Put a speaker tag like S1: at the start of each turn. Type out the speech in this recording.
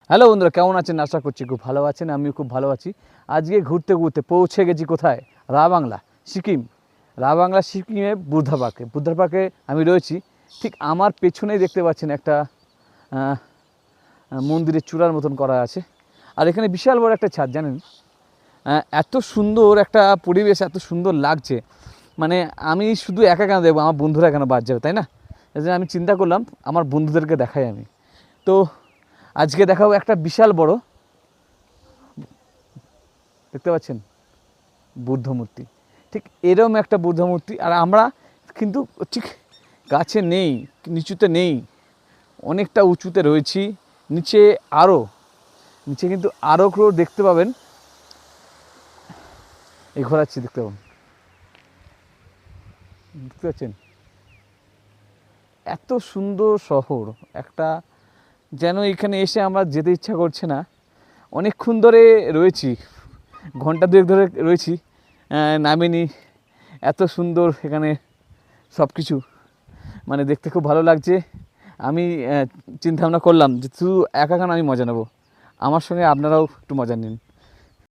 S1: Hello বন্ধুরা, কেমন আছেন? আশা করছি খুব ভালো আছেন। আমিও খুব ভালো আছি। আজকে ঘুরতে ঘুরতে পৌঁছে গেছি কোথায়? রাবাংলা, সিকিম। রাবাংলা সিকিমে বুদ্ধা পার্কে। বুদ্ধা পার্কে আমি রয়েছি। ঠিক আমার পেছনেই দেখতে পাচ্ছেন একটা আহ, মন্দিরের চূড়ার মতন করা আছে। আর এখানে বিশাল বড় একটা ছাদ, জানেন? এত সুন্দর একটা পরিবেশ, এত সুন্দর লাগছে। মানে আমি শুধু একা কেন দেখবো, আমার বন্ধুরা কেন বাদ যাবে, তাই না? এই জন্য আমি চিন্তা করলাম আমার বন্ধুদেরকে দেখাই আমি। তো আজকে দেখাবো একটা বিশাল বড়, দেখতে পাচ্ছেন, বুদ্ধ মূর্তি। ঠিক এরকম একটা বুদ্ধ মূর্তি। আর আমরা কিন্তু ঠিক গাছে নেই, নিচুতে নেই, অনেকটা উঁচুতে রয়েছি। নিচে আরও, নিচে কিন্তু আরও কেউ দেখতে পাবেন। এই ঘোরাচ্ছি, দেখতে পাবেন, দেখতে পাচ্ছেন এত সুন্দর শহর একটা, যেন এখানে এসে আমার যেতে ইচ্ছা করছে না। অনেকক্ষণ ধরে রয়েছি, ঘন্টা দুয়েক ধরে রয়েছি, নামিনি। এত সুন্দর এখানে সব কিছু, মানে দেখতে খুব ভালো লাগছে। আমি চিন্তা ভাবনা করলাম যে শুধু একা কেন আমি মজা নেব, আমার সঙ্গে আপনারাও একটু মজা নিন।